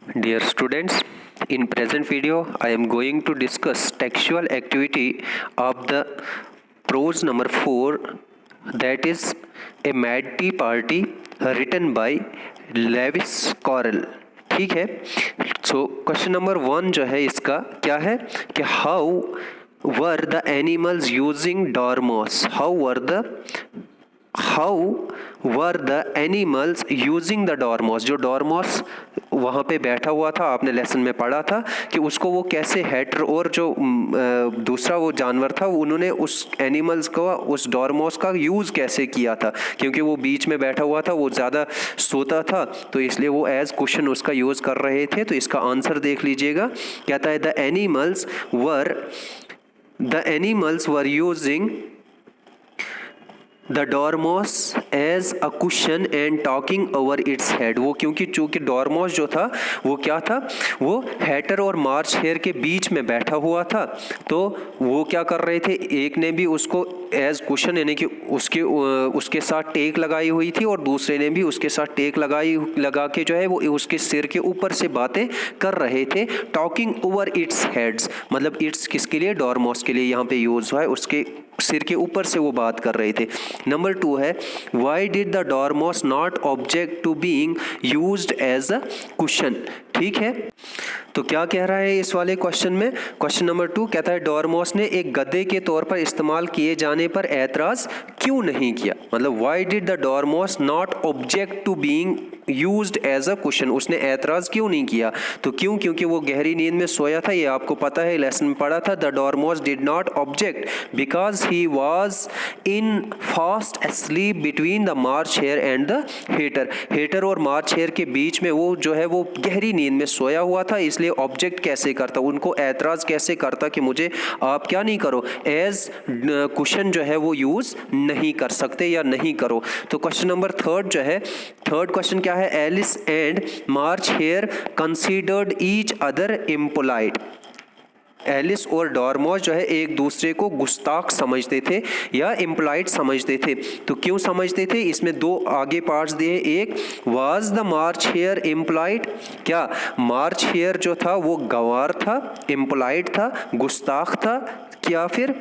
Dear students, in present video I am going to discuss textual activity of the prose number 4, that is a mad tea party written by Lewis Carroll. ठीक है, so question number 1 जो है इसका क्या है कि how were the animals using dormouse, how were the animals using the dormouse. जो dormouse वहाँ पे बैठा हुआ था, आपने लेसन में पढ़ा था कि उसको वो कैसे हैटर और जो दूसरा वो जानवर था उन्होंने उस एनिमल्स को, उस डॉर्मोस का यूज़ कैसे किया था, क्योंकि वो बीच में बैठा हुआ था, वो ज़्यादा सोता था, तो इसलिए वो एज क्वेश्चन उसका यूज़ कर रहे थे। तो इसका आंसर देख लीजिएगा, कहता है the animals were using the dormouse as a cushion and talking over its head. वो चूंकि डॉर्मोस जो था वो क्या था, वो हैटर और मार्च हेयर के बीच में बैठा हुआ था, तो वो क्या कर रहे थे, एक ने भी उसको एज कुशन यानी कि उसके साथ टेक लगाई हुई थी और दूसरे ने भी उसके साथ टेक लगा के जो है वो उसके सिर के ऊपर से बातें कर रहे थे। टॉकिंग ओवर इट्स हेड्स मतलब इट्स किसके लिए, डॉर्मोस के लिए यहाँ पे यूज हुआ है, उसके सिर के ऊपर से वो बात कर रहे थे। नंबर 2 है why did the dormouse not object to being used as a cushion. ठीक है, तो क्या कह रहा है इस वाले क्वेश्चन में, क्वेश्चन नंबर 2 कहता है डॉर्मोस ने एक गद्दे के तौर पर इस्तेमाल किए जाने पर ऐतराज क्यों नहीं किया। मतलब why did the dormouse not object to being used as a cushion, उसने ऐतराज क्यों नहीं किया। तो क्योंकि वो गहरी नींद में सोया था, ये आपको पता है, लेसन में पढ़ा था। The dormouse did not object because he was in fast asleep between the March Hare and the Hatter और मार्च हेयर के बीच में वो जो है वो गहरी नींद में सोया हुआ था, इसलिए ऑब्जेक्ट कैसे करता, उनको ऐतराज कैसे करता कि मुझे आप क्या नहीं करो, एज कुशन जो है वो यूज नहीं कर सकते या नहीं करो। तो क्वेश्चन नंबर 3 जो है, थर्ड क्वेश्चन क्या है, Alice and March Hare considered each other impolite. Alice और डॉर्मोस जो है एक दूसरे को गुस्ताख समझते थे या इम्प्लाइड समझते थे। तो क्यों समझते थे, इसमें दो आगे पार्ट्स दिए, एक was the March Hare implied, क्या मार्च हेयर जो था वो गंवार था, इम्प्लाइड था, गुस्ताख था, क्या फिर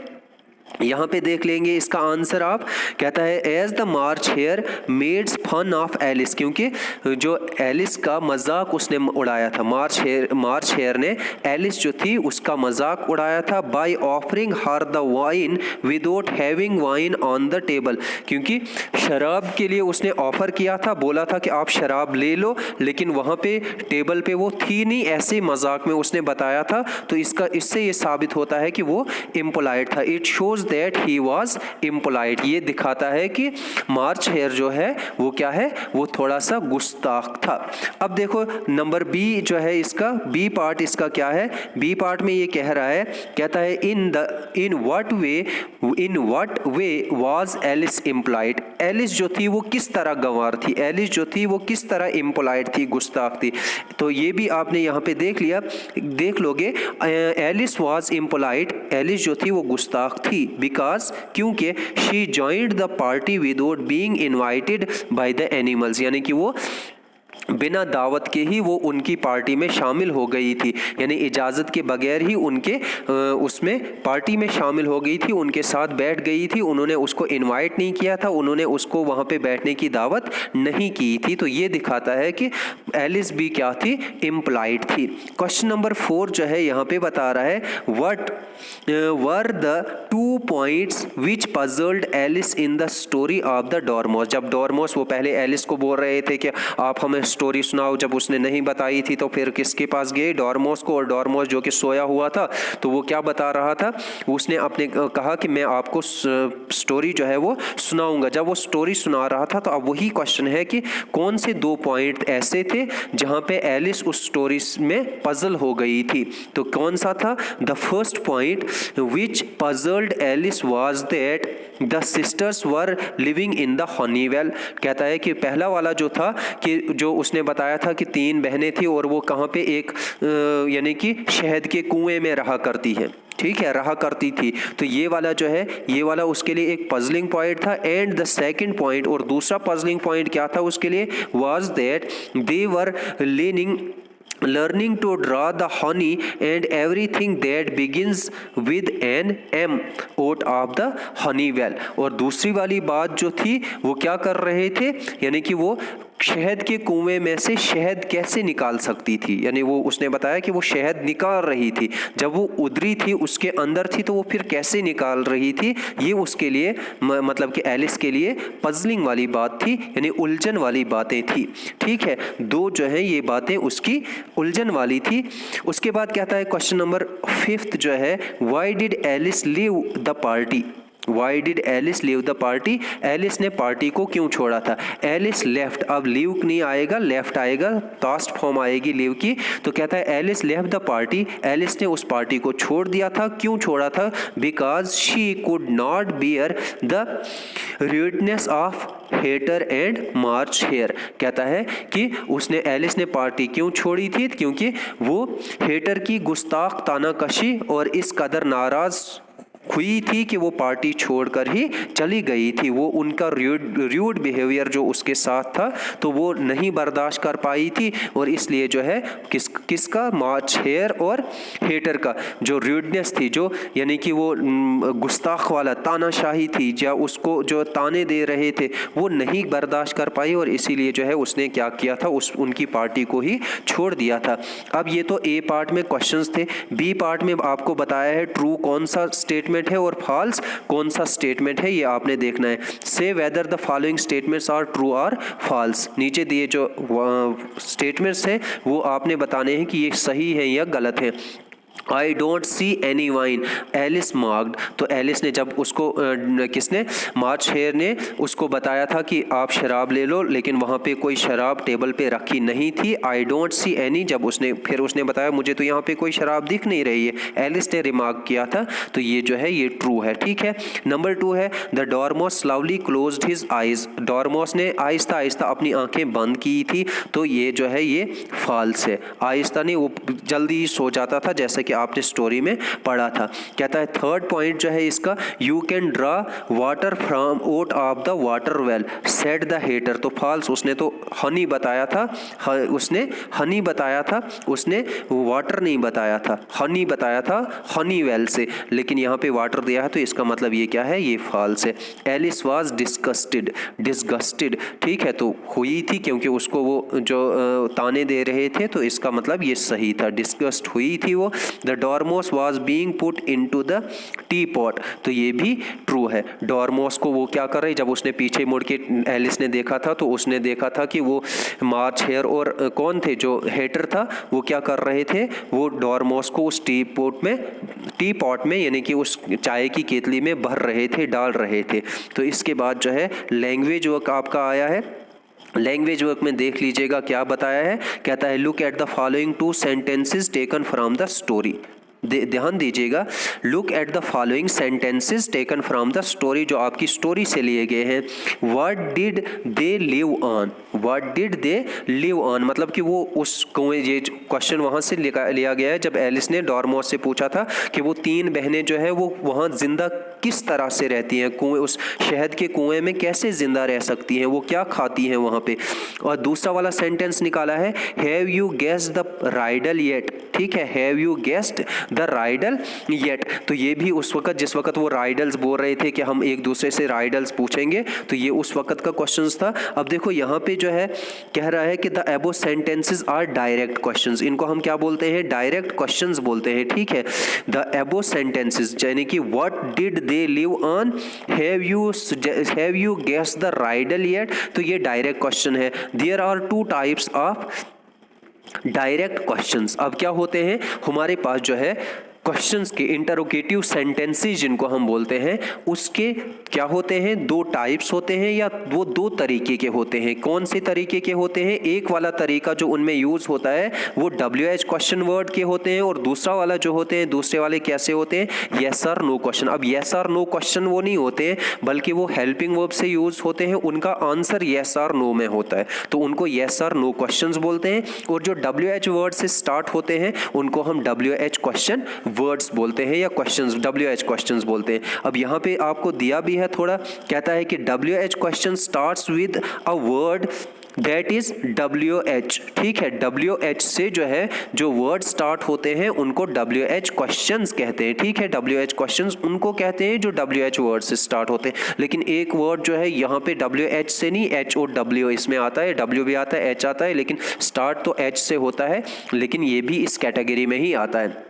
यहाँ पे देख लेंगे इसका आंसर आप, कहता है as the March Hare made fun of Alice, क्योंकि जो एलिस का मजाक उसने उड़ाया था, मार्च हेयर ने एलिस जो थी उसका मजाक उड़ाया था, by offering her the wine without having wine on the table, क्योंकि शराब के लिए उसने ऑफर किया था, बोला था कि आप शराब ले लो, लेकिन वहाँ पे टेबल पे वो थी नहीं, ऐसे मजाक में उसने बताया था। तो इससे ये साबित होता है कि वो इम्पोलाइट था। It shows that he was impolite, ये दिखाता है कि मार्च हेयर जो है वो क्या है, वो थोड़ा सा गुस्ताख था। अब देखो नंबर बी जो है, इसका बी पार्ट इसका क्या है, बी पार्ट में ये कह रहा है, कहता है in what way was Alice implied, Alice जो थी वो किस तरह गंवार थी, एलिस जो थी वो किस तरह इम्पोलाइट थी, गुस्ताख थी। तो ये भी आपने यहाँ पे देख लोगे, एलिस वाज इम्पोलाइट, एलिस जो थी वो गुस्ताख थी, बिकॉज क्योंकि she joined the party without being invited by the animals, यानी कि वो बिना दावत के ही वो उनकी पार्टी में शामिल हो गई थी, यानी इजाज़त के बगैर ही उनके उसमें पार्टी में शामिल हो गई थी, उनके साथ बैठ गई थी, उन्होंने उसको इनवाइट नहीं किया था, उन्होंने उसको वहाँ पे बैठने की दावत नहीं की थी। तो ये दिखाता है कि एलिस भी क्या थी, इम्प्लाइड थी। क्वेश्चन नंबर 4 जो है यहाँ पे बता रहा है what were the 2 points which puzzled Alice in the story of the dormouse. जब डॉर्मोस वो पहले एलिस को बोल रहे थे कि आप हमें स्टोरी सुनाओ, जब उसने नहीं बताई थी तो फिर किसके पास गए, डॉर्मोस को, और डॉर्मोस जो कि सोया हुआ था, तो वो क्या बता रहा था, उसने अपने कहा कि मैं आपको स्टोरी जो है वो सुनाऊंगा। जब वो स्टोरी सुना रहा था तो अब वही क्वेश्चन है कि कौन से 2 पॉइंट ऐसे थे जहां पे एलिस उस स्टोरी में पजल हो गई थी। तो कौन सा था, the first point which puzzled Alice was that the sisters were living in the honey well. कहता है कि पहला वाला जो था कि जो उसने बताया था कि 3 बहनें थी और वो कहाँ पे एक यानी कि शहद के कुएं में रहा करती है, ठीक है, रहा करती थी। तो ये वाला जो है, ये वाला उसके लिए एक पजलिंग पॉइंट था। एंड द सेकंड पॉइंट, और दूसरा पजलिंग पॉइंट क्या था उसके लिए, was that they were leaning learning to draw the honey and everything that begins with an M out of the honey well। और दूसरी वाली बात जो थी वो क्या कर रहे थे, यानी कि वो शहद के कुएं में से शहद कैसे निकाल सकती थी, यानी वो उसने बताया कि वो शहद निकाल रही थी, जब वो उधरी थी उसके अंदर थी तो वो फिर कैसे निकाल रही थी, ये उसके लिए मतलब कि एलिस के लिए पजलिंग वाली बात थी, यानी उलझन वाली बातें थी। ठीक है, दो जो है ये बातें उसकी उलझन वाली थी। उसके बाद कहता है क्वेश्चन नंबर 5 जो है, why did Alice leave the party. Why did Alice leave the party, Alice ने पार्टी को क्यों छोड़ा था। एलिस लेफ्ट, अब लीव नहीं आएगा, लेफ्ट आएगा, पास्ट फॉर्म आएगी लीव की। तो कहता है Alice left the party, Alice ने उस पार्टी को छोड़ दिया था। क्यों छोड़ा था, because she could not bear the rudeness of Hatter and March Hare. कहता है कि उसने एलिस ने पार्टी क्यों छोड़ी थी, क्योंकि वो हेटर की गुस्ताख तानाकशी और इस कदर नाराज हुई थी कि वो पार्टी छोड़कर ही चली गई थी। वो उनका र्यूड बिहेवियर जो उसके साथ था तो वो नहीं बर्दाश्त कर पाई थी, और इसलिए जो है किसका, मार्च हेयर और हेटर का जो र्यूडनेस थी, जो यानी कि वो गुस्ताख वाला तानाशाही थी, या उसको जो ताने दे रहे थे वो नहीं बर्दाश्त कर पाई, और इसीलिए जो है उसने क्या किया था, उनकी पार्टी को ही छोड़ दिया था। अब ये तो ए पार्ट में क्वेश्चंस थे। बी पार्ट में आपको बताया है ट्रू कौन सा स्टेटमेंट है और फॉल्स कौन सा स्टेटमेंट है, ये आपने देखना है। Say whether the following statements are true और फॉल्स। नीचे दिए जो स्टेटमेंट्स हैं वो आपने बताने हैं कि ये सही है या गलत है। I don't see any wine, Alice marked. तो एलिस ने जब उसको किसने, मार्च हेयर ने उसको बताया था कि आप शराब ले लो, लेकिन वहाँ पे कोई शराब टेबल पे रखी नहीं थी। आई डोंट सी एनी, जब उसने बताया मुझे तो यहाँ पे कोई शराब दिख नहीं रही है, एलिस ने रिमार्क किया था, तो ये जो है ये ट्रू है। ठीक है, नंबर 2 है द डॉर्मोस स्लावली क्लोज्ड हिज आइज। डॉर्मोस ने आहिस्ता आहिस्ता अपनी आंखें बंद की थी, तो ये जो है ये फॉल्स है। आहिस्ता नहीं, वो जल्दी ही सो जाता था, जैसे कि आपने स्टोरी में पढ़ा था। कहता है थर्ड पॉइंट जो है इसका, you can draw water from out of the water well said the Hatter. तो फॉल्स, उसने तो हनी बताया था, उसने हनी बताया था, उसने वाटर नहीं बताया था, हनी बताया था हनी वेल से, लेकिन यहाँ पे वाटर दिया है, तो इसका मतलब ये क्या है, ये फॉल्स है। Alice was disgusted. ठीक है, तो हुई थी क्योंकि उसको वो जो ताने दे रहे थे, तो इसका मतलब ये सही था, डिस्गस्ट हुई थी वो। The dormouse was being put into the tea pot, तो ये भी ट्रू है। डॉर्मोस को वो क्या कर रही, जब उसने पीछे मुड़ के एलिस ने देखा था तो उसने देखा था कि वो मार्च हेयर और कौन थे, जो हेटर था, वो क्या कर रहे थे, वो डॉर्मोस को उस टी पॉट में यानी कि उस चाय की केतली में भर रहे थे, डाल रहे थे। तो इसके बाद जो है लैंग्वेज वर्क आपका आया है। लैंग्वेज वर्क में देख लीजिएगा क्या बताया है। कहता है look at the following 2 sentences taken from the story. ध्यान दीजिएगा, look at the following sentences taken from the story, जो आपकी स्टोरी से लिए गए हैं। What did they live on, what did they live on, मतलब कि वो उस कुएं, ये क्वेश्चन वहाँ से लिया गया है जब एलिस ने डॉर्मोस से पूछा था कि वो 3 बहनें जो है वो वहाँ जिंदा किस तरह से रहती हैं, कुएं, उस शहद के कुएं में कैसे जिंदा रह सकती हैं, वो क्या खाती हैं वहाँ पे। और दूसरा वाला सेंटेंस निकाला है, have you guessed the riddle yet. ठीक है, have you guessed the riddle yet, तो ये भी उस वक्त जिस वक्त वो राइडल्स बोल रहे थे कि हम एक दूसरे से राइडल्स पूछेंगे, तो ये उस वक्त का क्वेश्चन था। अब देखो यहाँ पे जो है कह रहा है कि the above sentences are direct questions, इनको हम क्या बोलते हैं, डायरेक्ट क्वेश्चंस बोलते हैं। ठीक है, द अबव सेंटेंसेस यानी कि what did they live on, have you guessed the riddle yet, तो ये डायरेक्ट क्वेश्चन है। There are 2 types of direct questions. अब क्या होते हैं हमारे पास जो है क्वेश्चंस के इंटरोगेटिव सेंटेंसेस जिनको हम बोलते हैं, उसके क्या होते हैं, 2 टाइप्स होते हैं, या वो 2 तरीके के होते हैं। कौन से तरीके के होते हैं, एक वाला तरीका जो उनमें यूज होता है वो WH क्वेश्चन वर्ड के होते हैं, और दूसरा वाला जो होते हैं, दूसरे वाले कैसे होते हैं, यस और नो क्वेश्चन। अब यस और नो क्वेश्चन वो नहीं होते हैं, बल्कि वो हेल्पिंग वर्ब से यूज होते हैं, उनका आंसर यस और नो में होता है, तो उनको यस और नो क्वेश्चंस बोलते हैं। और जो WH वर्ड से स्टार्ट होते हैं उनको हम WH क्वेश्चन वर्ड्स बोलते हैं, या क्वेश्चंस, WH क्वेश्चंस बोलते हैं। अब यहाँ पे आपको दिया भी है थोड़ा, कहता है कि WH question starts with a word that is WH। ठीक है, WH से जो है जो वर्ड स्टार्ट होते हैं उनको WH क्वेश्चंस कहते हैं। ठीक है, WH क्वेश्चंस उनको कहते हैं जो WH वर्ड से स्टार्ट होते हैं। लेकिन एक वर्ड जो है यहाँ पे WH से नहीं, H और W इसमें आता है, W भी आता है, H आता है, लेकिन स्टार्ट तो H से होता है, लेकिन ये भी इस कैटेगरी में ही आता है।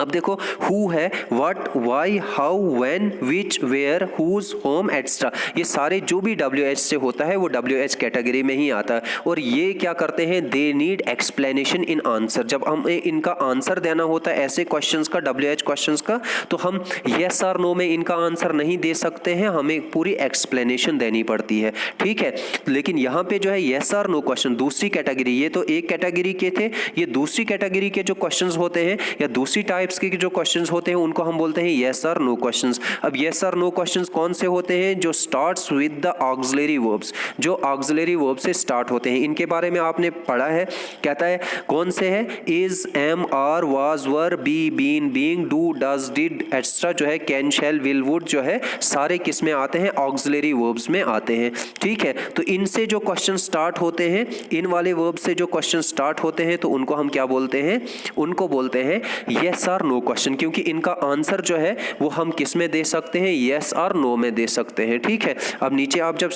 अब देखो हु है, what, why, how, when, which, where, whose, whom, etcetera, ये सारे जो भी WH से होता है वो WH कैटेगरी में ही आता है। और ये क्या करते हैं, they need explanation in answer. जब हमें इनका आंसर देना होता है ऐसे क्वेश्चंस का, WH क्वेश्चंस का, तो हम येस और नो में इनका आंसर नहीं दे सकते हैं, हमें पूरी एक्सप्लेनेशन देनी पड़ती है। ठीक है, लेकिन यहाँ पे जो है येस और नो क्वेश्चन दूसरी कैटेगरी, ये तो एक कैटेगरी के थे, ये दूसरी कैटेगरी के जो क्वेश्चंस होते हैं या दूसरी टाइप्स के जो क्वेश्चंस होते हैं उनको हम बोलते हैं येस और नो क्वेश्चंस। अब येस और नो क्वेश्चंस कौन से होते हैं, जो starts with the auxiliary verbs, जो ऑक्सिलरी वर्ब से स्टार्ट होते हैं। इनके बारे में आपने पढ़ा है, कहता है कौन से है, is, am, are, was, were, be, been, being, do, does, did, etcetera जो है, कैन, शैल, विल, वुड जो है, सारे किस में आते हैं, ऑक्सिलरी वर्ब्स में आते हैं। ठीक है, तो इनसे जो क्वेश्चन स्टार्ट होते हैं, इन वाले वर्ब से जो क्वेश्चन स्टार्ट होते हैं तो उनको हम क्या बोलते हैं, उनको बोलते हैं येस और नो क्वेश्चन, क्योंकि इनका आंसर जो है वो हम किस में दे सकते हैं, येस और नो में दे सकते हैं। ठीक है, अब नीचे आप जब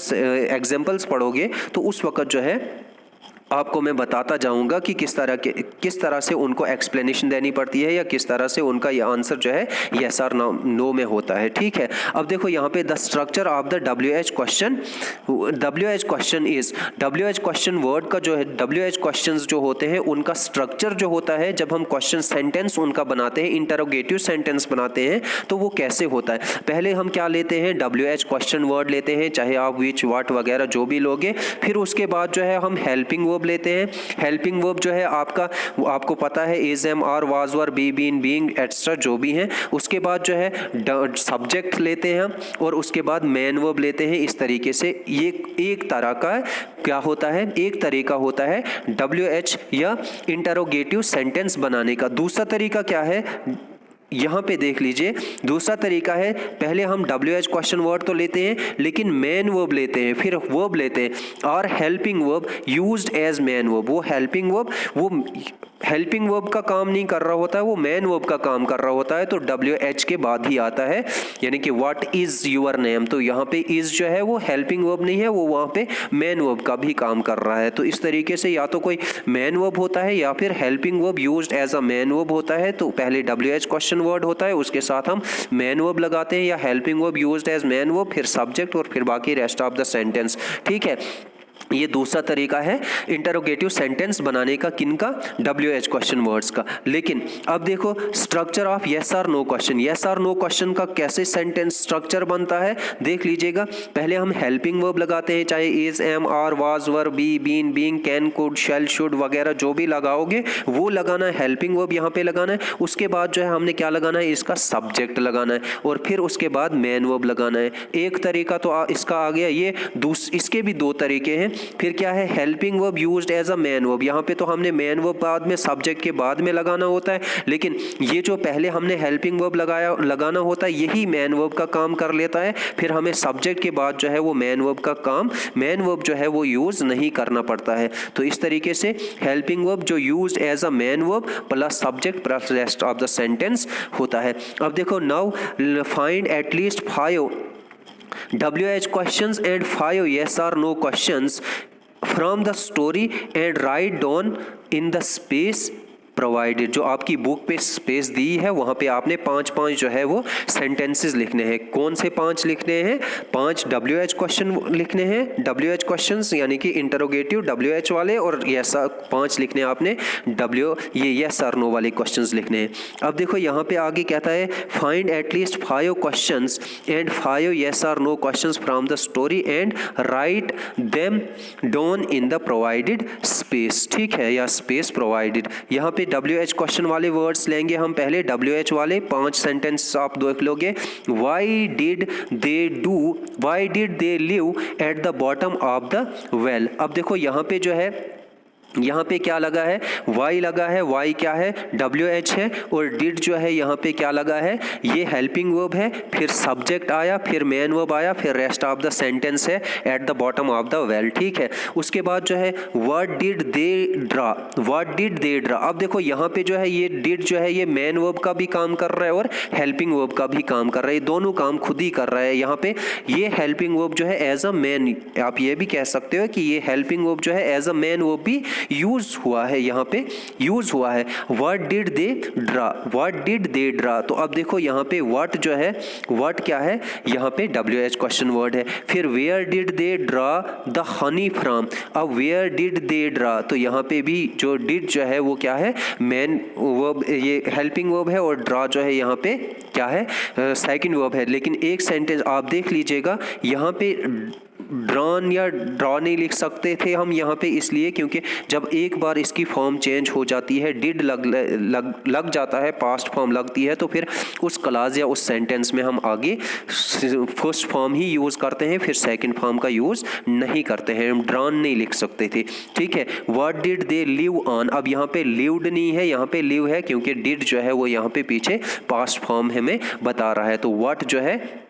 एग्जांपल्स पढ़ोगे तो उस वक्त जो है आपको मैं बताता जाऊंगा कि किस तरह से उनको एक्सप्लेनेशन देनी पड़ती है या किस तरह से उनका ये आंसर जो है येस और नो में होता है। ठीक है, अब देखो यहाँ पे the structure of the WH question, WH question is, WH question word का जो है, WH क्वेश्चंस जो होते हैं उनका स्ट्रक्चर जो होता है, जब हम क्वेश्चन सेंटेंस उनका बनाते हैं, इंटरोगेटिव सेंटेंस बनाते हैं, तो वो कैसे होता है। पहले हम क्या लेते हैं, WH क्वेश्चन वर्ड लेते हैं, चाहे आप विच, व्हाट वगैरह जो भी लोगे। फिर उसके बाद जो है हम हेल्पिंग वर्ब लेते हैं। हेल्पिंग वर्ब जो है आपको पता है, is, am, are, was, were, be, been, being, etcetera जो भी हैं। उसके बाद जो है सब्जेक्ट लेते हैं और उसके बाद मेन वर्ब लेते हैं। इस तरीके से ये एक तरह का क्या होता है, एक तरीका होता है WH या इंटरोगेटिव सेंटेंस बनाने का। दूसरा तरीका क्या है, यहाँ पे देख लीजिए, दूसरा तरीका है, पहले हम WH क्वेश्चन वर्ड तो लेते हैं लेकिन मेन वर्ब लेते हैं, फिर वर्ब लेते हैं और helping verb used as main verb. वो हेल्पिंग वर्ब वो हेल्पिंग वर्ब का काम नहीं कर रहा होता है, वो मेन वर्ब का काम कर रहा होता है, तो WH के बाद ही आता है। यानी कि व्हाट इज योर नेम, तो यहाँ पे इज जो है वो हेल्पिंग वर्ब नहीं है, वो वहाँ पे मेन वर्ब का भी काम कर रहा है। तो इस तरीके से या तो कोई मेन वर्ब होता है या फिर helping verb used as a main verb होता है। तो पहले WH क्वेश्चन वर्ड होता है, उसके साथ हम मेन वर्ब लगाते हैं या helping verb used as main verb, फिर सब्जेक्ट और फिर बाकी रेस्ट ऑफ द सेंटेंस। ठीक है, ये दूसरा तरीका है इंटरोगेटिव सेंटेंस बनाने का, किनका, WH क्वेश्चन वर्ड्स का। लेकिन अब देखो स्ट्रक्चर ऑफ येस और नो क्वेश्चन, येस और नो क्वेश्चन का कैसे सेंटेंस स्ट्रक्चर बनता है देख लीजिएगा। पहले हम हेल्पिंग वर्ब लगाते हैं, चाहे is, am, are, was, were, be, been, being, can, could, shall, should वगैरह जो भी लगाओगे वो लगाना है, हेल्पिंग वर्ब यहाँ पे लगाना है। उसके बाद जो है हमने क्या लगाना है, इसका सब्जेक्ट लगाना है और फिर उसके बाद मेन वर्ब लगाना है। एक तरीका तो इसका आ गया, ये इसके भी दो तरीके हैं। फिर क्या है, helping verb used as a main verb, यहाँ पे तो हमने मेन वर्ब बाद में सब्जेक्ट के बाद में लगाना होता है, लेकिन ये जो पहले हमने हेल्पिंग वर्ब लगाना होता है यही मेन वर्ब का काम कर लेता है। फिर हमें सब्जेक्ट के बाद जो है वो मेन वर्ब का काम, मेन वर्ब जो है वो यूज नहीं करना पड़ता है। तो इस तरीके से हेल्पिंग वर्ब जो used as a main verb plus subject plus rest of the sentence होता है। अब देखो, now find at least 5 WH questions and 5 yes or no questions from the story and write down in the space provided. जो आपकी book पे space दी है वहाँ पे आपने 5 जो है वो सेंटेंसेस लिखने हैं। कौन से 5 लिखने हैं, 5 WH क्वेश्चन लिखने हैं, WH क्वेश्चंस यानी कि इंटरोगेटिव WH वाले, और यस 5 लिखने आपने ये यस और नो वाले क्वेश्चंस लिखने हैं। अब देखो यहाँ पे आगे कहता है find at least 5 questions and 5 yes और no questions from the story and write them down in the provided space. ठीक है, या स्पेस प्रोवाइडेड। यहाँ पे WH क्वेश्चन वाले वर्ड्स लेंगे हम पहले, WH वाले 5 सेंटेंस आप देख लोगे। Why did they live at the bottom of the well. अब देखो यहाँ पे जो है यहाँ पे क्या लगा है, वाई लगा है, वाई क्या है, WH है, और डिड जो है यहाँ पे क्या लगा है, ये हेल्पिंग वर्ब है, फिर सब्जेक्ट आया, फिर मेन वर्ब आया, फिर रेस्ट ऑफ द सेंटेंस है at the bottom of the well, ठीक है। उसके बाद जो है what did they draw, what did they draw. अब देखो यहाँ पे जो है ये डिड जो है ये मेन वर्ब का भी काम कर रहा है और हेल्पिंग वर्ब का भी काम कर रहा है, दोनों काम खुद ही कर रहा है। यहाँ पे ये हेल्पिंग वर्ब जो है एज अ मैन, आप ये भी कह सकते हो कि ये हेल्पिंग वर्ब जो है एज अ मैन वर्ब भी यूज हुआ है, यहाँ पे यूज हुआ है। What did they draw, what did they draw. तो अब देखो यहाँ पे व्हाट जो है, व्हाट क्या है, यहाँ पे WH क्वेश्चन वर्ड है। फिर where did they draw the honey from, अब वेयर डिड दे ड्रा, तो यहाँ पे भी जो डिड जो है वो क्या है, मेन वर्ब, ये हेल्पिंग वर्ब है, और ड्रा जो है यहाँ पे क्या है, सेकंड वर्ब है। लेकिन एक सेंटेंस आप देख लीजिएगा, यहाँ पे ड्रॉन या ड्रॉ नहीं लिख सकते थे हम यहाँ पे, इसलिए क्योंकि जब एक बार इसकी फॉर्म चेंज हो जाती है, डिड लग जाता है, पास्ट फॉर्म लगती है, तो फिर उस क्लास या उस सेंटेंस में हम आगे फर्स्ट फॉर्म ही यूज़ करते हैं, फिर सेकंड फॉर्म का यूज़ नहीं करते हैं, हम ड्रॉन नहीं लिख सकते थे, ठीक है। What did they live on, अब यहाँ पे लिव्ड नहीं है, यहाँ पे लिव है, क्योंकि डिड जो है वो यहाँ पे पीछे पास्ट फॉर्म हमें बता रहा है। तो व्हाट जो है,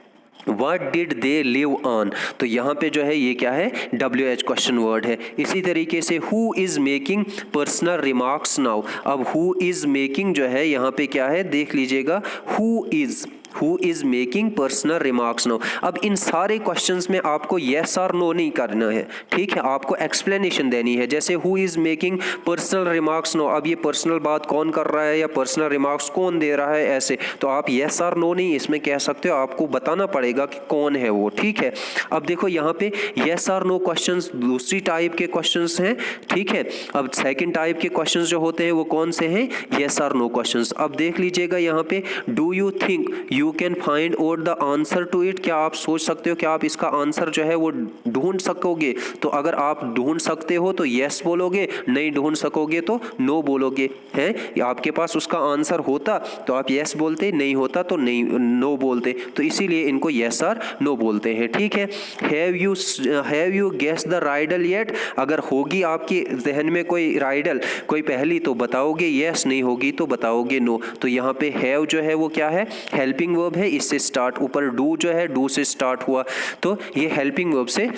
What did they live on, तो यहाँ पे जो है ये क्या है, WH क्वेश्चन वर्ड है। इसी तरीके से who is making personal remarks now, अब who is making जो है यहाँ पे क्या है, देख लीजिएगा, who is making personal remarks now। अब इन सारे क्वेश्चंस में आपको yes और no नहीं करना है, ठीक है, आपको एक्सप्लेनेशन देनी है। जैसे who is making personal remarks now, अब ये पर्सनल बात कौन कर रहा है या पर्सनल रिमार्क्स कौन दे रहा है, ऐसे तो आप yes और no नहीं इसमें कह सकते हो, आपको बताना पड़ेगा कि कौन है वो, ठीक है। अब देखो यहाँ पे yes और no क्वेश्चंस दूसरी टाइप के क्वेश्चंस हैं, ठीक है। अब सेकंड टाइप के क्वेश्चंस जो होते हैं वो कौन से हैं, yes और no क्वेश्चंस। अब देख लीजिएगा यहाँ पे do you think you can find out the answer to it, क्या आप सोच सकते हो कि आप इसका आंसर जो है वो ढूंढ सकोगे। तो अगर आप ढूंढ सकते हो तो यस बोलोगे, नहीं ढूंढ सकोगे तो नो बोलोगे, हैं। आपके पास उसका आंसर होता तो आप यस बोलते, नहीं होता तो नहीं नो बोलते, तो इसीलिए इनको यस और नो बोलते हैं, ठीक है। Have you guess the riddle yet, अगर होगी आपके जहन में कोई राइडल, कोई पहेली, तो बताओगे यस, नहीं होगी तो बताओगे नो। तो यहाँ पे हैव जो है वो क्या है, हेल्पिंग वर्ब है, इससे स्टार्ट, ऊपर डू जो है डू से स्टार्ट हुआ, तो ये हेल्पिंग वर्ब से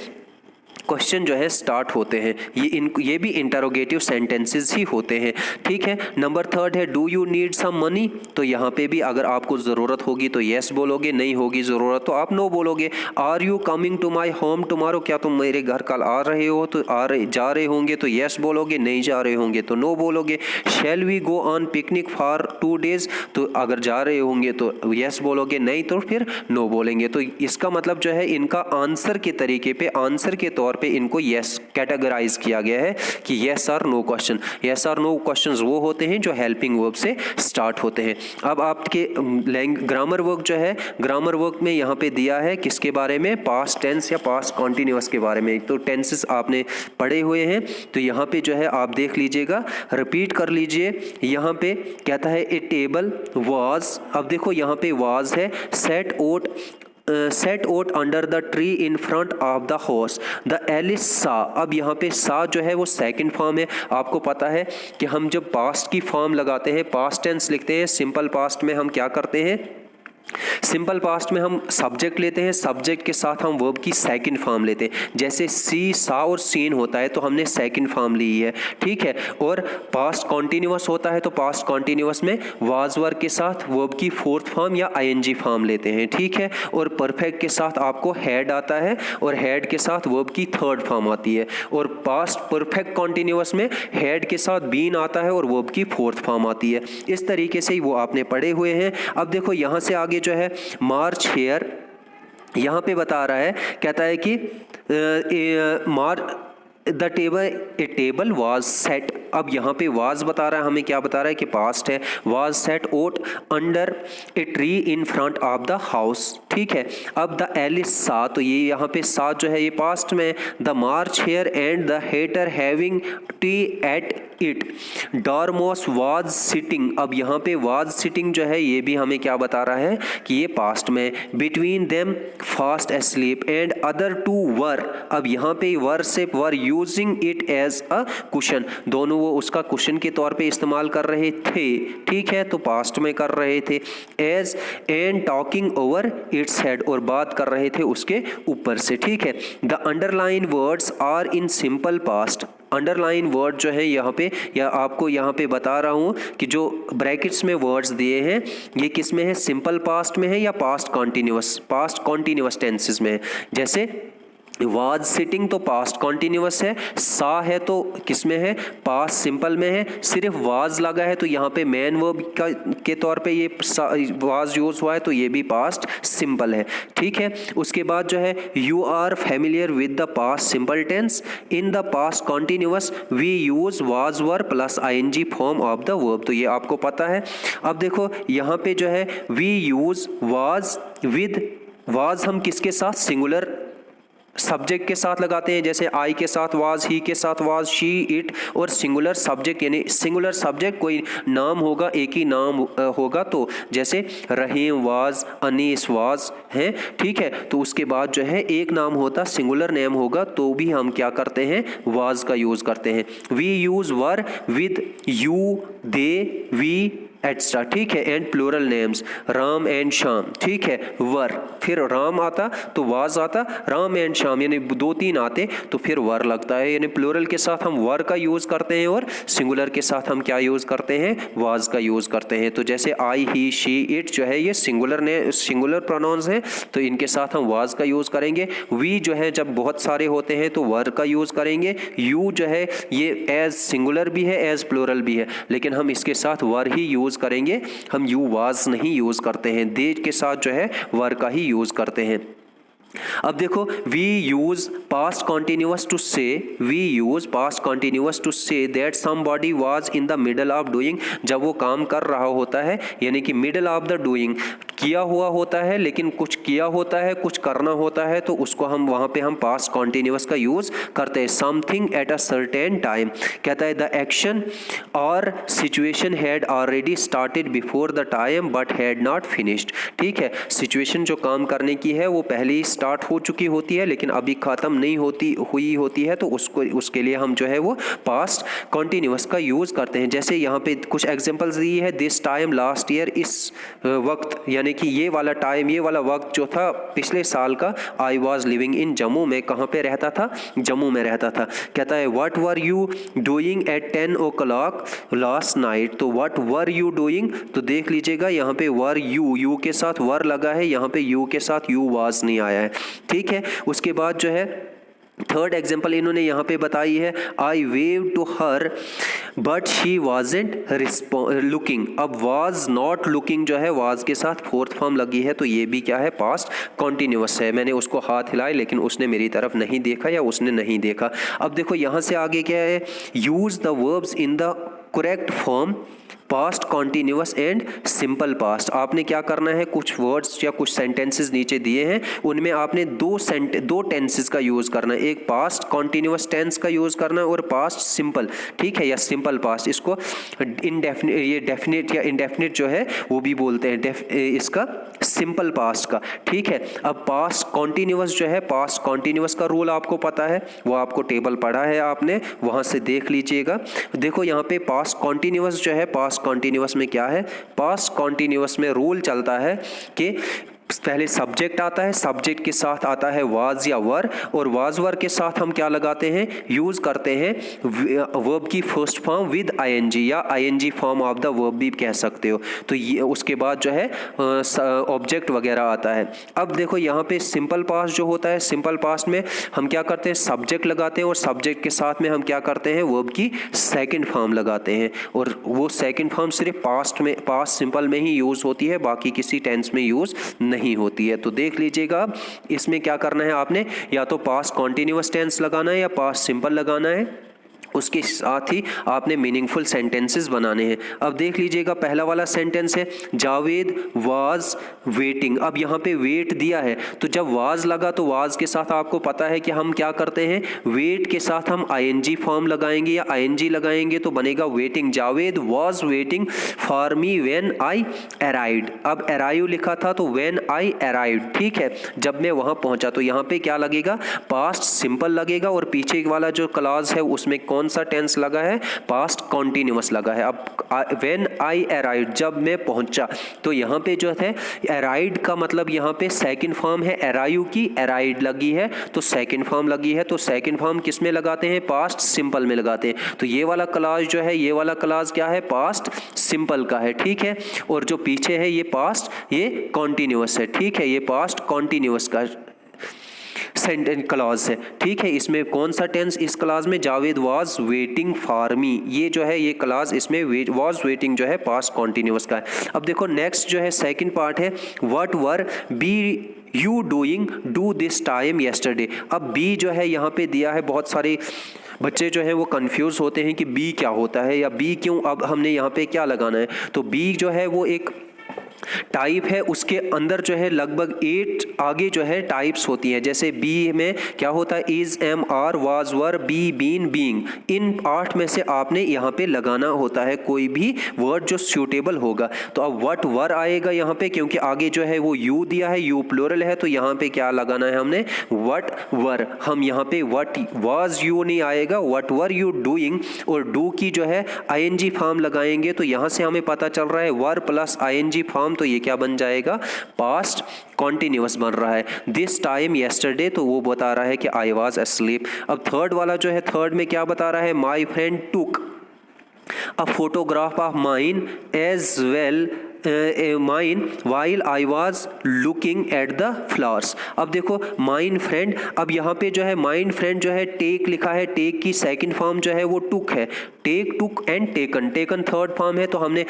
क्वेश्चन जो है स्टार्ट होते हैं। ये भी इंटरोगेटिव सेंटेंसेस ही होते हैं, ठीक है। नंबर थर्ड है do you need some money, तो यहाँ पे भी अगर आपको ज़रूरत होगी तो येस बोलोगे, नहीं होगी ज़रूरत तो आप नो बोलोगे। Are you coming to my home tomorrow, क्या तुम मेरे घर कल आ रहे हो, तो जा रहे होंगे तो येस बोलोगे, नहीं जा रहे होंगे तो नो बोलोगे। Shall we go on picnic for 2 days, तो अगर जा रहे होंगे तो येस बोलोगे, नहीं तो फिर नो बोलेंगे। तो इसका मतलब जो है इनका आंसर के तरीके पे, आंसर के तौर पे इनको यस कैटेगराइज किया गया है कि यस और नो क्वेश्चन। यस और नो क्वेश्चंस वो होते हैं जो हेल्पिंग वर्ब से स्टार्ट होते हैं। अब आपके ग्रामर वर्क जो है, ग्रामर वर्क में यहाँ पे दिया है किसके बारे में, पास्ट टेंस या पास्ट कॉन्टिन्यूअस के बारे में। तो टेंसेस आपने पढ़े हुए हैं, तो यहाँ पे जो है आप देख लीजिएगा, रिपीट कर लीजिए। यहाँ पे कहता है ए टेबल वाज, अब देखो यहाँ पे वाज है, sat out under the tree in front of the house, the Alice saw, अब यहाँ पे सा जो है वो सेकंड फॉर्म है। आपको पता है कि हम जब पास्ट की फॉर्म लगाते हैं, पास्ट टेंस लिखते हैं, सिंपल पास्ट में हम क्या करते हैं, सिंपल पास्ट में हम सब्जेक्ट लेते हैं, सब्जेक्ट के साथ हम वर्ब की सेकंड फॉर्म लेते हैं। जैसे सी, सा और सीन होता है तो हमने सेकंड फॉर्म ली है, ठीक है। और पास्ट कॉन्टिन्यूअस होता है तो पास्ट कॉन्टिन्यूअस में वाज वर्ब के साथ वर्ब की फोर्थ फॉर्म या आईएनजी फॉर्म लेते हैं, ठीक है। और परफेक्ट के साथ आपको हैड आता है और हैड के साथ वर्ब की थर्ड फॉर्म आती है। और पास्ट परफेक्ट कॉन्टिन्यूअस में हैड के साथ बीन आता है और वर्ब की फोर्थ फॉर्म आती है। इस तरीके से ही वो आपने पढ़े हुए हैं। अब देखो यहाँ से आगे जो है मार्च हेयर, यहाँ पे बता रहा है, कहता है कि the table, A table was set, अब यहाँ पे वाज बता रहा है, हमें क्या बता रहा है कि पास्ट है। Was sat out under a tree in front of the house, ठीक है। अब द एलिस सा, तो ये यहाँ पे सा जो है ये पास्ट में, the March Hare and the Hatter having tea at it, dormouse was sitting, अब यहाँ पे वाज सिटिंग जो है ये भी हमें क्या बता रहा है कि ये पास्ट में। Between them fast asleep and other two were, अब यहाँ पे वर से were using it as a cushion, दोनों वो उसका कुशन के तौर पे इस्तेमाल कर रहे थे, ठीक है, तो पास्ट में कर रहे थे। As and talking over its head, और बात कर रहे थे उसके ऊपर से, ठीक है। The underline words are in simple past, underline word जो है यहाँ पे, या आपको यहाँ पे बता रहा हूँ कि जो ब्रैकेट्स में वर्ड्स दिए हैं ये किस में है, सिंपल पास्ट में है या पास्ट कॉन्टिन्यूअस टेंसेस में है। जैसे वाज सिटिंग तो पास्ट कॉन्टिन्यूअस है, सा है तो किस में है, पास्ट सिंपल में है, सिर्फ वाज लगा है तो यहाँ पे मेन वर्ब के तौर पे ये वाज यूज हुआ है तो ये भी पास्ट सिंपल है, ठीक है। उसके बाद जो है you are familiar with the past simple tense, in the past continuous we use was were plus ING form of the verb, तो ये आपको पता है। अब देखो यहाँ पे जो है we use was with, was हम किसके साथ, सिंगुलर सब्जेक्ट के साथ लगाते हैं, जैसे आई के साथ वाज, ही के साथ वाज, शी, इट, और सिंगुलर सब्जेक्ट यानी सिंगुलर सब्जेक्ट कोई नाम होगा, एक ही नाम होगा, तो जैसे रहीम वाज, अनीस वाज हैं, ठीक है, तो उसके बाद जो है एक नाम होता सिंगुलर नेम होगा तो भी हम क्या करते हैं, वाज का यूज करते हैं। We use were with you, they, we etcetera, ठीक है, and plural names Ram and Shyam, ठीक है, वर, फिर राम आता तो वाज आता, राम एंड श्याम यानी 2-3 आते तो फिर वर लगता है, यानी प्लूरल के साथ हम वर का यूज करते हैं और सिंगुलर के साथ हम क्या यूज करते हैं, वाज का यूज करते हैं। तो जैसे आई, ही, शी, इट जो है ये सिंगुलर प्रोनाउंस हैं तो इनके साथ हम वाज का यूज करेंगे। वी जो है जब बहुत सारे होते हैं तो वर का यूज करेंगे। यू जो है ये एज सिंगुलर भी है एज प्लूरल भी है, लेकिन हम इसके साथ वर ही यूज करेंगे, हम यू वाज नहीं यूज करते हैं। दे के साथ जो है वर का ही यूज करते हैं। अब देखो we use past continuous to say, we use past continuous to say that somebody was in the middle of doing, जब वो काम कर रहा होता है यानी कि मिडल ऑफ द डूइंग, किया हुआ होता है लेकिन कुछ किया होता है, कुछ करना होता है तो उसको हम वहाँ पे हम पास्ट कॉन्टिन्यूअस का यूज करते हैं। Something at a certain time, कहता है द एक्शन और situation had already started before the time but had not finished, ठीक है, सिचुएशन जो काम करने की है वो पहले ही स्टार्ट हो चुकी होती है लेकिन अभी खत्म नहीं हुई होती है तो उसके लिए हम जो है वो पास्ट कॉन्टिन्यूअस का यूज करते हैं। जैसे यहाँ पे कुछ एग्जांपल्स दी है, दिस टाइम लास्ट ईयर, इस वक्त यानी कि ये वाला टाइम, ये वाला वक्त जो था पिछले साल का, I was living in Jammu, में कहाँ पे रहता था, जम्मू में रहता था। कहता है what were you doing at 10 o'clock last night, तो व्हाट वर यू डूइंग, तो देख लीजिएगा यहाँ पे वर यू के साथ वर लगा है, यहाँ पे यू के साथ यू वाज नहीं आया है, ठीक है। उसके बाद जो है थर्ड एग्जाम्पल इन्होंने यहाँ पे बताई है, I waved to her but she wasn't looking, अब वाज नॉट लुकिंग जो है वाज के साथ फोर्थ फॉर्म लगी है तो ये भी क्या है, पास्ट कॉन्टिन्यूअस है। मैंने उसको हाथ हिलाए लेकिन उसने मेरी तरफ नहीं देखा या उसने नहीं देखा। अब देखो यहाँ से आगे क्या है, use the verbs in the correct form past continuous and simple past. आपने क्या करना है, कुछ वर्ड्स या कुछ सेंटेंसेस नीचे दिए हैं उनमें आपने दो टेंसेस का यूज करना है, एक पास्ट कॉन्टिन्यूअस टेंस का यूज करना है और पास्ट सिंपल, ठीक है, या सिंपल पास्ट। इसको इनडेफिनिट, ये डेफिनेट या इनडेफिनिट जो है वो भी बोलते हैं इसका सिंपल पास्ट का, ठीक है। अब पास्ट कॉन्टिन्यूअस जो है, पास्ट कॉन्टिन्यूअस का रूल आपको पता है, वो आपको टेबल पढ़ा है आपने, वहां से देख लीजिएगा। देखो यहाँ पे पास्ट कॉन्टिन्यूअस जो है, पास्ट कॉन्टिन्यूअस में क्या है, पास्ट कॉन्टिन्यूअस में रूल चलता है कि पहले सब्जेक्ट आता है, सब्जेक्ट के साथ आता है वाज या वर, और वाज वर के साथ हम क्या लगाते हैं, यूज करते हैं वर्ब की फर्स्ट फॉर्म विद आईएनजी या ING form of the verb भी कह सकते हो। तो ये उसके बाद जो है ऑब्जेक्ट वगैरह आता है। अब देखो यहाँ पे सिंपल पास्ट जो होता है, सिंपल पास्ट में हम क्या करते हैं, सब्जेक्ट लगाते हैं और सब्जेक्ट के साथ में हम क्या करते हैं, वर्ब की सेकेंड फॉर्म लगाते हैं, और वो सेकेंड फॉर्म सिर्फ पास्ट सिंपल में ही यूज होती है, बाकी किसी टेंस में यूज नहीं होती है। तो देख लीजिएगा इसमें क्या करना है आपने, या तो पास्ट कॉन्टिन्यूअस टेंस लगाना है या पास्ट सिंपल लगाना है, उसके साथ ही आपने मीनिंगफुल सेंटेंसेस बनाने हैं। अब देख लीजिएगा, पहला वाला सेंटेंस है जावेद वाज वेटिंग। अब यहाँ पे वेट दिया है, तो जब वाज लगा तो वाज के साथ आपको पता है कि हम क्या करते हैं, वेट के साथ हम आईएनजी फॉर्म लगाएंगे या आईएनजी लगाएंगे तो बनेगा waiting. Javed was waiting for me when I arrived. अब अराइव लिखा था तो व्हेन आई अराइव्ड, ठीक है, जब मैं वहां पहुंचा। तो यहाँ पे क्या लगेगा, पास्ट सिंपल लगेगा, और पीछे वाला जो क्लॉज है उसमें कौन सा टेंस लगा है, पास्ट कॉन्टिन्यूअस लगा है। अब व्हेन आई अराइव्ड, जब मैं पहुंचा, तो यहाँ पे जो है अराइव्ड का मतलब यहाँ पे सेकंड फॉर्म है, अराइव की अराइव्ड लगी है तो सेकंड फॉर्म लगी है। तो सेकंड फॉर्म किस में लगाते हैं, पास्ट सिंपल में लगाते हैं। तो ये वाला क्लॉज जो है, ये वाला क्लॉज क्या है, पास्ट सिंपल का है, ठीक है। और जो पीछे है ये पास्ट, ये कॉन्टिन्यूअस है, ठीक है, ये पास्ट कॉन्टिन्यूअस का सेंटेंस क्लॉज है, ठीक है। इसमें कौन सा टेंस, इस क्लॉज में Javed was waiting for me, ये जो है ये क्लॉज इसमें वाज वेटिंग जो है पास्ट कॉन्टिन्यूअस का है। अब देखो नेक्स्ट जो है सेकंड पार्ट है, what were be you doing do this time yesterday. अब बी जो है यहाँ पे दिया है, बहुत सारे बच्चे जो है वो कंफ्यूज होते हैं कि बी क्या होता है या बी क्यों, अब हमने यहाँ पे क्या लगाना है। तो बी जो है वो एक टाइप है, उसके अंदर जो है लगभग 8 आगे जो है टाइप्स होती हैं। जैसे बी में क्या होता है, is, am, are, was, were, be, been, being. इन 8 में से आपने यहाँ पे लगाना होता है कोई भी वर्ड जो सूटेबल होगा। तो अब व्हाट वर आएगा यहाँ पे, क्योंकि आगे जो है वो यू दिया है, यू प्लूरल है, तो यहाँ पे क्या लगाना है हमने, व्हाट वर। हम यहाँ पे व्हाट वाज यू नहीं आएगा, व्हाट वर यू डूइंग, और डू की जो है आईएनजी फॉर्म लगाएंगे। तो यहाँ से हमें पता चल रहा है वर प्लस आईएनजी फॉर्म, तो ये क्या बन जाएगा, पास्ट कॉन्टिन्यूअस बन रहा है। दिस टाइम येस्टरडे, तो वो बता रहा है कि आई वाज अस्लीप। अब थर्ड वाला जो है, थर्ड में क्या बता रहा है, my friend took a photograph of mine as well mine while I was looking at the flowers. अब देखो माइन फ्रेंड, अब यहाँ पे जो है माइन फ्रेंड जो है टेक लिखा है, टेक की सेकंड फॉर्म जो है वो टुक है, take, took and taken. Taken third form है, तो हमने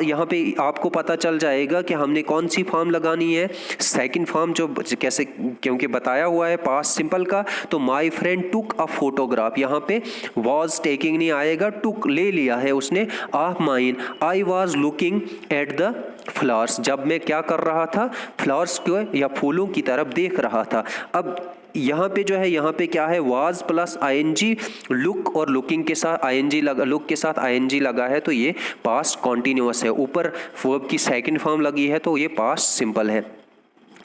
यहाँ पे आपको पता चल जाएगा कि हमने कौन सी फॉर्म लगानी है, सेकंड फॉर्म जो कैसे, क्योंकि बताया हुआ है पास्ट सिंपल का। तो माई फ्रेंड टुक अ फोटोग्राफ, यहाँ पे वॉज टेकिंग नहीं आएगा, टुक ले लिया है उसने, of mine I was looking at the flowers, जब मैं क्या कर रहा था, फ्लावर्स को या फूलों की तरफ देख रहा था। अब यहाँ पे जो है, यहाँ पे क्या है, वाज प्लस आईएनजी, लुक और लुकिंग के साथ आईएनजी लगा, लुक के साथ आईएनजी लगा है, तो ये पास्ट कॉन्टिन्यूअस है। ऊपर वर्ब की सेकंड फॉर्म लगी है, तो ये पास्ट सिंपल है।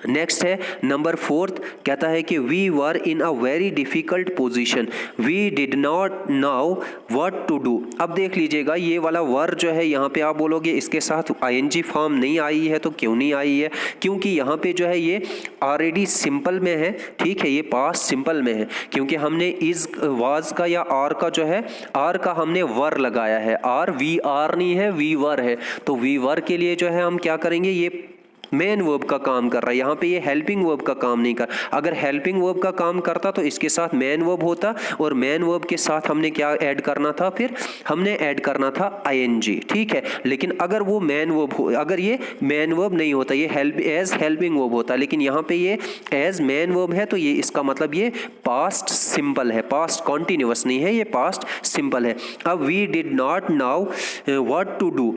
नेक्स्ट है नंबर 4, कहता है कि we were in a very difficult position, we did not know what to do. अब देख लीजिएगा, ये वाला वर जो है यहाँ पे आप बोलोगे इसके साथ आईएनजी फॉर्म नहीं आई है, तो क्यों नहीं आई है, क्योंकि यहाँ पे जो है ये ऑलरेडी सिंपल में है, ठीक है, ये पास्ट सिंपल में है, क्योंकि हमने इज, वाज का या आर का जो है, आर का हमने वर लगाया है, आर वी आर नहीं है, वी वर है। तो वी वर के लिए जो है हम क्या करेंगे, ये मेन वर्ब का काम कर रहा है, यहाँ पे ये हेल्पिंग वर्ब का काम नहीं कर। अगर हेल्पिंग वर्ब का काम करता तो इसके साथ मेन वर्ब होता, और मेन वर्ब के साथ हमने क्या ऐड करना था, फिर हमने ऐड करना था आईएनजी, ठीक है। लेकिन अगर वो मेन वर्ब हो, अगर ये मेन वर्ब नहीं होता, ये हेल्प एज हेल्पिंग वर्ब होता, लेकिन यहाँ पे ये एज मेन वर्ब है, तो ये इसका मतलब ये पास्ट सिंपल है, पास्ट कॉन्टिन्यूअस नहीं है, ये पास्ट सिंपल है। अब we did not know what to do.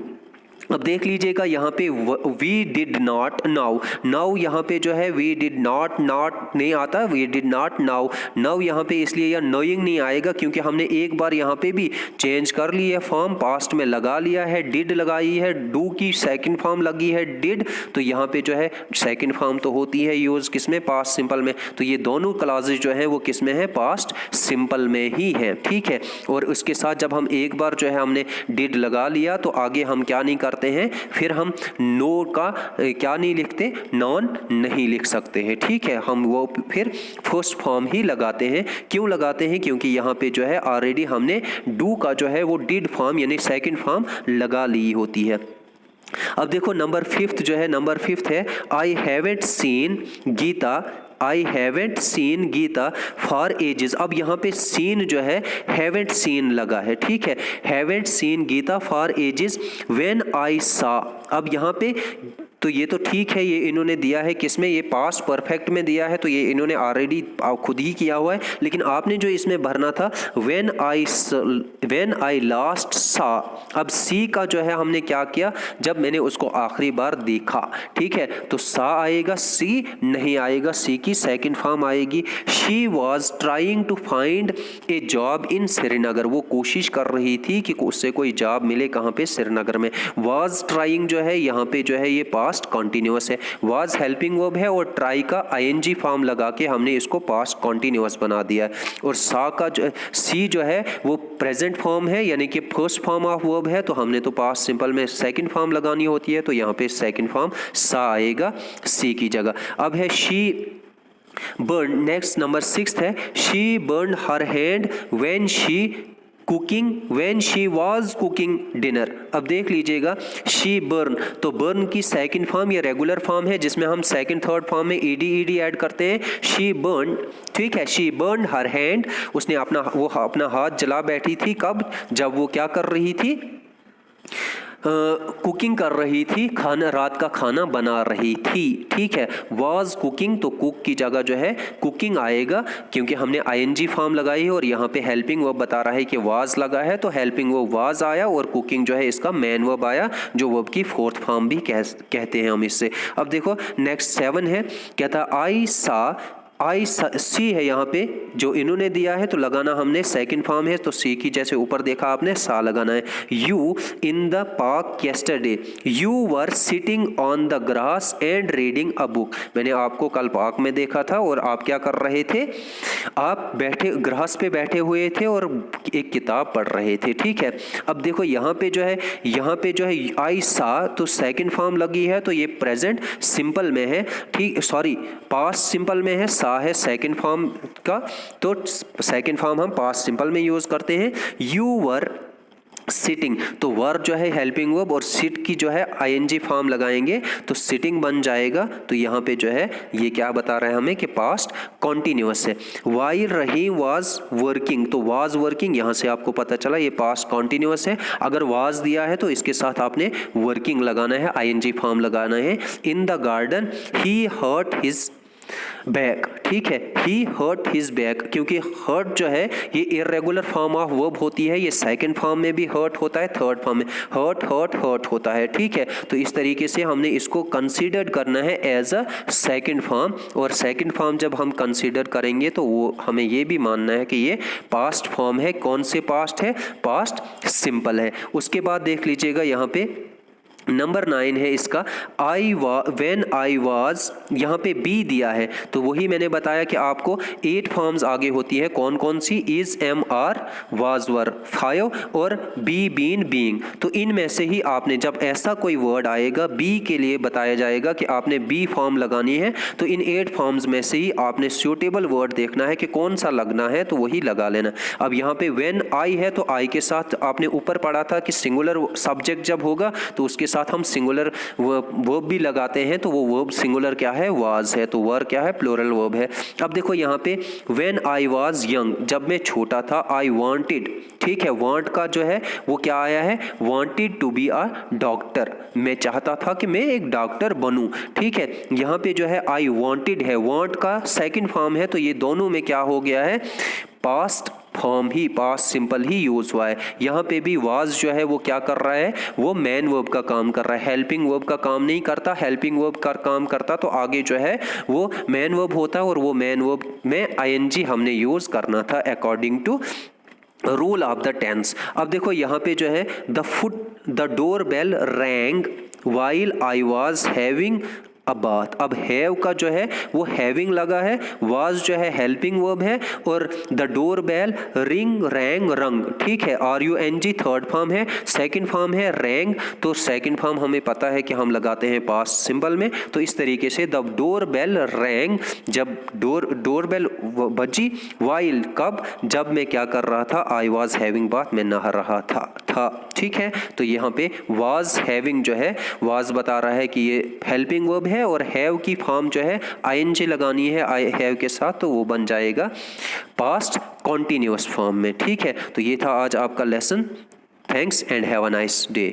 अब देख लीजिएगा यहाँ पे we did not know, know यहाँ पे जो है वी डिड नॉट, नॉट नहीं आता, we did not know, know यहाँ पे इसलिए या नोइंग नहीं आएगा, क्योंकि हमने एक बार यहाँ पे भी चेंज कर ली है फॉर्म, पास्ट में लगा लिया है, डिड लगाई है, डू की सेकंड फॉर्म लगी है डिड, तो यहाँ पे जो है सेकंड फॉर्म तो होती है यूज किसमें, पास्ट सिंपल में। तो ये दोनों क्लॉजेज जो है वो किसमें है, पास्ट सिंपल में ही है, ठीक है। और उसके साथ जब हम एक बार जो है हमने डिड लगा लिया, तो आगे हम क्या नहीं करते हैं, फिर हम नो का क्या नहीं लिखते, नॉन नहीं लिख सकते हैं, ठीक है। हम वो फिर फर्स्ट फॉर्म ही लगाते हैं। क्यों लगाते हैं, क्योंकि यहाँ पे जो है ऑलरेडी हमने डू का जो है वो डिड फॉर्म यानी सेकंड फॉर्म लगा ली होती है। अब देखो नंबर 5 जो है, नंबर 5 है I haven't seen Gita, I haven't seen Gita for ages. अब यहाँ पे सीन जो है हैवेंट सीन लगा है, ठीक है, haven't seen Gita for ages when I saw. अब यहाँ पे तो ये तो ठीक है, ये इन्होंने दिया है किसमें, ये पास्ट परफेक्ट में दिया है, तो ये इन्होंने ऑलरेडी खुद ही किया हुआ है। लेकिन आपने जो इसमें भरना था व्हेन आई लास्ट सा, अब सी का जो है हमने क्या किया, जब मैंने उसको आखिरी बार देखा, ठीक है, तो सा आएगा, सी नहीं आएगा, सी की सेकंड फॉर्म आएगी। She was trying to find a job in Srinagar, वो कोशिश कर रही थी कि उससे कोई जॉब मिले, कहाँ पे, श्रीनगर में। वॉज ट्राइंग जो है यहाँ पे जो है ये पास्ट कॉन्टिन्यूअस है, वॉज हेल्पिंग वर्ब है और ट्राई का आईएनजी फॉर्म लगा के हमने इसको पास्ट कॉन्टिन्यूअस बना दिया है। और सा का जो सी जो है वो प्रेजेंट फॉर्म है, यानी कि फर्स्ट फॉर्म ऑफ वर्ब है, तो हमने तो पास्ट सिंपल में सेकंड फॉर्म लगानी होती है, तो यहाँ पे सेकंड फॉर्म सा आएगा सी की जगह। अब है शी बर्न, नेक्स्ट नंबर 6 है, she burn her hand when she was cooking dinner. अब देख लीजिएगा शी बर्न, तो बर्न की सेकंड फॉर्म या रेगुलर फॉर्म है जिसमें हम सेकंड थर्ड फॉर्म में ईडी ऐड करते हैं। शी बर्न, ठीक है, शी बर्न हर हैंड, उसने अपना हाथ जला बैठी थी, कब, जब वो क्या कर रही थी, कुकिंग कर रही थी, खाना, रात का खाना बना रही थी, ठीक है। वॉज कुकिंग, तो कुक की जगह जो है कुकिंग आएगा, क्योंकि हमने आईएनजी फॉर्म लगाई है और यहाँ पे हेल्पिंग वर्ब बता रहा है कि वाज लगा है, तो हेल्पिंग वर्ब वाज आया और कुकिंग जो है इसका मेन वर्ब आया, जो वर्ब की फोर्थ फॉर्म भी कहते हैं हम इससे। अब देखो नेक्स्ट 7 है, कहता आई सी है यहाँ पे जो इन्होंने दिया है, तो लगाना हमने सेकंड फॉर्म है, तो सी की जैसे ऊपर देखा आपने सा लगाना है। You in the park yesterday, you were sitting on the grass and reading a book, मैंने आपको कल पार्क में देखा था और आप क्या कर रहे थे, आप बैठे ग्रास पे बैठे हुए थे और एक किताब पढ़ रहे थे, ठीक है। अब देखो यहाँ पे जो है आई सा, तो सेकंड फॉर्म लगी है, तो ये प्रेजेंट सिंपल में है, ठीक, सॉरी पास्ट सिंपल में है, सा है सेकंड फॉर्म का, तो सेकंड फॉर्म हम पास्ट सिंपल में यूज करते हैं। यू वर सिटिंग, तो वर जो है हेल्पिंग वर्ब और सिट की जो है आईएनजी फॉर्म लगाएंगे तो सिटिंग बन जाएगा, तो यहाँ पे जो है ये क्या बता रहा है हमें कि पास्ट कॉन्टिन्यूअस है। वाइल रहीम वाज वर्किंग, तो वाज वर्किंग, यहाँ से आपको पता चला ये पास्ट कॉन्टिन्यूअस है। अगर वाज दिया है तो इसके साथ आपने वर्किंग लगाना है, आईएनजी फॉर्म लगाना है। In the garden he hurt his back, ठीक है, ही हर्ट हिज बैक, क्योंकि हर्ट जो है ये इरेगुलर फॉर्म ऑफ वर्ब होती है, ये सेकंड फॉर्म में भी हर्ट होता है, थर्ड फॉर्म में हर्ट होता है, ठीक है। तो इस तरीके से हमने इसको कंसीडर करना है एज अ सेकंड फॉर्म, और सेकंड फॉर्म जब हम कंसीडर करेंगे तो वो हमें ये भी मानना है कि ये पास्ट फॉर्म है। कौन से पास्ट है, पास्ट सिंपल है। उसके बाद देख लीजिएगा यहाँ पे नंबर 9 है इसका, व्हेन आई वाज, यहाँ पे बी दिया है, तो वही मैंने बताया कि आपको 8 फॉर्म्स आगे होती है, कौन कौन सी, इज, एम, आर, वाज, वर, 5 और बी, बीन, बीइंग। तो इनमें से ही आपने जब ऐसा कोई वर्ड आएगा बी के लिए बताया जाएगा कि आपने बी फॉर्म लगानी है, तो इन 8 फॉर्म्स में से ही आपने सूटेबल वर्ड देखना है कि कौन सा लगना है, तो वही लगा लेना। अब यहाँ पे व्हेन आई है, तो आई के साथ आपने ऊपर पढ़ा था कि सिंगुलर सब्जेक्ट जब होगा तो उसके साथ हम सिंगुलर वर्ब भी लगाते हैं, तो वो वर्ब सिंगुलर क्या है, वाज है, तो वर क्या है, प्लूरल वर्ब है। अब देखो यहाँ पे व्हेन आई वाज यंग, जब मैं छोटा था, आई वांटेड, ठीक है, वांट का जो है वो क्या आया है, wanted to be a doctor, मैं चाहता था कि मैं एक डॉक्टर बनूं, ठीक है। यहाँ पे जो है आई वांटेड है, वांट का सेकंड फॉर्म है, तो ये दोनों में क्या हो गया है, पास्ट फॉर्म ही, पास्ट सिंपल ही यूज हुआ है। यहाँ पे भी वाज जो है वो क्या कर रहा है, वो मैन वर्ब का काम कर रहा है, हेल्पिंग वर्ब का काम नहीं करता। हेल्पिंग वर्ब का काम करता तो आगे जो है वो मैन वर्ब होता, और वो मैन वर्ब में आईएनजी हमने यूज करना था according to rule of the tense. अब देखो यहाँ पे जो है the door bell rang while I was having a bath, अब हैव का जो है वो हैविंग लगा है, वाज जो है हेल्पिंग वर्ब है, और the door bell ring, rang, rung, ठीक है, RUNG थर्ड फॉर्म है, सेकंड फॉर्म है रैंग, तो सेकंड फॉर्म हमें पता है कि हम लगाते हैं पास्ट सिंपल में। तो इस तरीके से द डोर बेल रैंग, जब डोर बेल बजी, वाइल कब, जब मैं क्या कर रहा था, आई वाज हैविंग बात, मैं नहा रहा था, ठीक है। तो यहाँ पे वाज हैविंग जो है, वाज बता रहा है कि ये हेल्पिंग वर्ब है, और हैव की फॉर्म जो है आईएनजी लगानी है आई हैव के साथ, तो वो बन जाएगा पास्ट कॉन्टिन्यूअस फॉर्म में, ठीक है। तो ये था आज आपका lesson. Thanks and have a nice day.